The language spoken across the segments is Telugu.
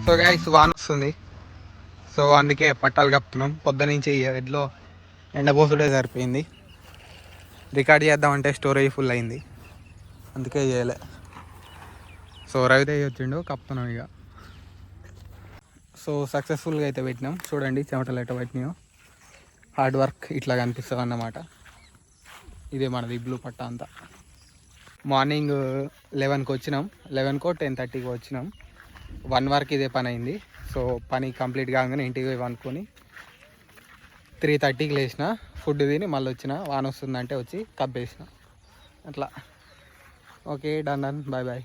సో గైస్ వాన వస్తుంది, సో అందుకే పట్టాలు కప్పుతున్నాం. పొద్దునుంచి ఎడ్లో ఎండపోసుడే సరిపోయింది. రికార్డ్ చేద్దామంటే స్టోరేజ్ ఫుల్ అయింది, అందుకే చేయలే. సో రవితేజ్ వచ్చిండు, కప్పుతున్నాం ఇక. సో సక్సెస్ఫుల్గా అయితే పెట్టినాం. చూడండి చెమటలు ఎట్ట పెట్టినాయో. హార్డ్ వర్క్ ఇట్లా కనిపిస్తుంది అన్నమాట. ఇదే మనది బ్లూ పట్ట అంతా. మార్నింగ్ 11కి వచ్చినాం, 11కో 10:30కో వచ్చినాం. 1 వరకు ఇదే పని అయింది. సో పని కంప్లీట్ కాగానే ఇంటికి అనుకొని 3:30కి లేచిన, ఫుడ్ తిని మళ్ళీ వచ్చిన. వాన వస్తుందంటే వచ్చి కప్పేసిన అట్లా. Okay done done, bye bye.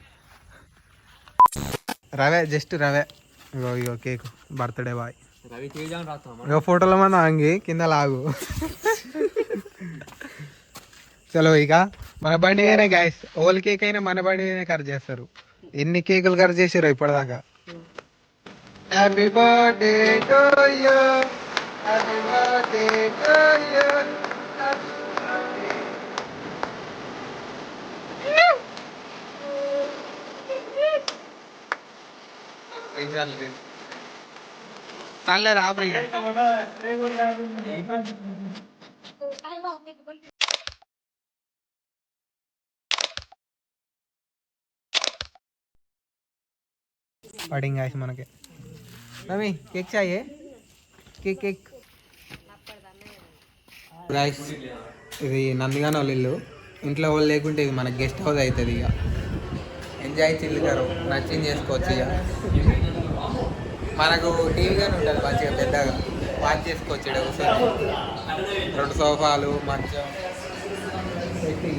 రవే, జస్ట్ రవే. ఇగో ఇగో కేక్, బర్త్డే బాయ్. ఇగో ఫోటోల మంది ఆంగి కింద లాగు. చలో ఇక మన బండిగానే గాయస్, ఓల్ కేక్ అయినా మన బండిగానే కట్ చేస్తారు. ఎన్ని కేకులు కట్ చేసారు ఇప్పటిదాకా. Happy birthday to you, happy birthday to you. చాలే రాబోయే. పడింగ్ గాయస్ మనకి. రవి కేక్ చాయే, కేక్ కేక్ గాయస్. ఇది నందిగాన వాళ్ళ ఇల్లు. ఇంట్లో వాళ్ళు లేకుంటే ఇది మన గెస్ట్ హౌస్ అవుతుంది. ఇక ఎంజాయ్ చిల్లు గారు నచ్చింది చేసుకోవచ్చు. ఇక మనకు టీవీ కానీ ఉంటుంది మంచిగా పెద్దగా, వాచ్ చేసుకోవచ్చు. ఇక్కడ కూర్చొని 2 సోఫాలు మంచం పెట్టి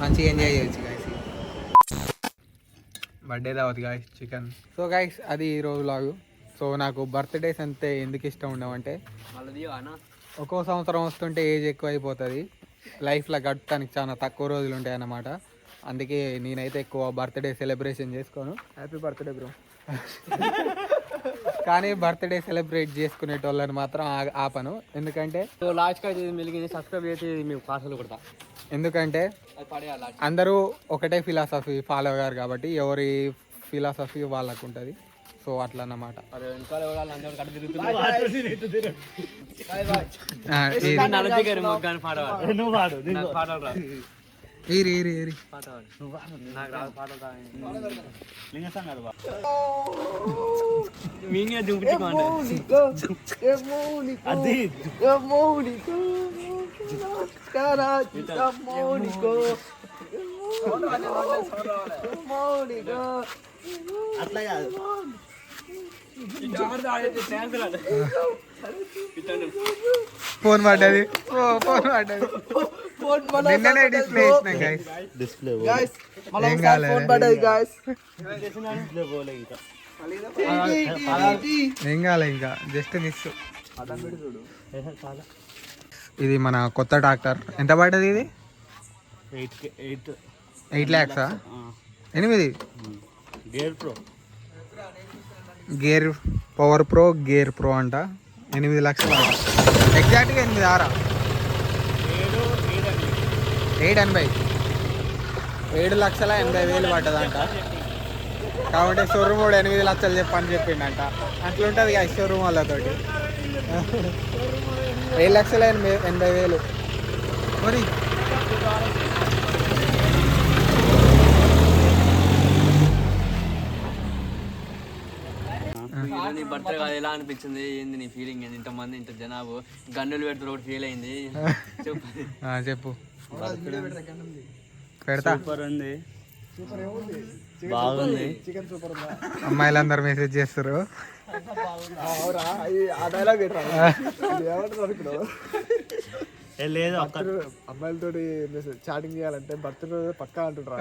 మంచిగా ఎంజాయ్ చేయొచ్చు గాయస్. బర్త్డే దావత్ గాయస్, చికెన్. సో గాయస్ అది ఈరోజు లాగు. సో నాకు బర్త్డేస్ అంతే ఎందుకు ఇష్టం ఉండవంటే, ఒక్కో సంవత్సరం వస్తుంటే ఏజ్ ఎక్కువ అయిపోతుంది. లైఫ్లో గడపడానికి చాలా తక్కువ రోజులు ఉంటాయి అన్నమాట. అందుకే నేనైతే ఎక్కువ బర్త్డే సెలబ్రేషన్ చేసుకోను. Happy birthday bro. కానీ బర్త్డే సెలబ్రేట్ చేసుకునేటోళ్ళని మాత్రం ఆపను. ఎందుకంటే సబ్స్క్రైబ్ చేసి మీకు పార్సల్ కొడతా. ఎందుకంటే అందరూ ఒకటే ఫిలాసఫీ ఫాలో అయ్యారు కాబట్టి ఎవరి ఫిలాసఫీ వాళ్ళకు ఉంటుంది. సో అట్లా అన్నమాట. అట్లా కాదు, ఫోన్ పడ్డది, ఫోన్ పడ్డది. నిన్ననే డిస్ప్లే ఇచ్చినాం గైస్. డిస్ప్లే ఏం కాలేదు, ఫోన్ పడ్డది గైస్. ఏం కాలే, ఇంకా జస్ట్ మిస్. ఇది మన కొత్త ట్రాక్టర్. ఎంత పడ్డది ఇది? 8 lakhs. 8 gear power pro, gear pro అంట. 8 లక్షలు ఎగ్జాక్ట్గా. 8 ఆరా 7,80,000 పడ్డదంట. కాబట్టి షోరూమ్ కూడా 8 లక్షలు చెప్పని చెప్పిండంట. అట్లుంటుంది కదా షోరూమ్ వాళ్ళతోటి. 7,80,000 మరి. నీ బర్త్డే కాదు, ఎలా అనిపించింది? ఏంది నీ ఫీలింగ్? ఏంది? ఇంతమంది, ఇంత జనాభా గన్నులు పెడుతున్నారు, ఒకటి ఫీల్ అయింది చెప్పు. పెడతా. సూపర్ ఉంది, బాగుంది. అమ్మాయిలందరూ మెసేజ్ చేస్తారు. లేదు అమ్మాయిలతో చాటింగ్ చేయాలంటే బర్త్డే పక్కా అంటుంటారు.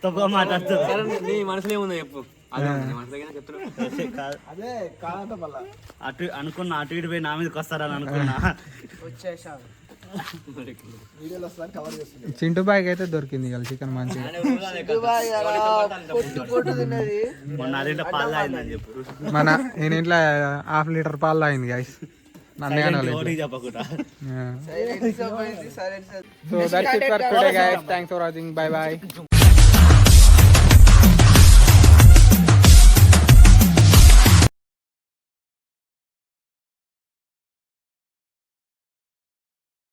తప్పుగా మాట్లాడుతారు. నీ మనసులో ఏముందో చెప్పు. అదే కాదంట. మళ్ళా అటు అనుకున్నా, అటు ఇటు పోయి నా మీదకి వస్తారని అనుకున్నా. వచ్చేసా వీడియోలో వస్తాను కవర్ చేస్తుంది. చింటూ బాయ్కి అయితే దొరికింది ఇవాళ చికెన్ మంచిగా. మన నేను ఇంట్లో 1/2 లీటర్ పాలు తాగింది గైస్. నన్ను so that's it for today guys. Thanks for watching. By by.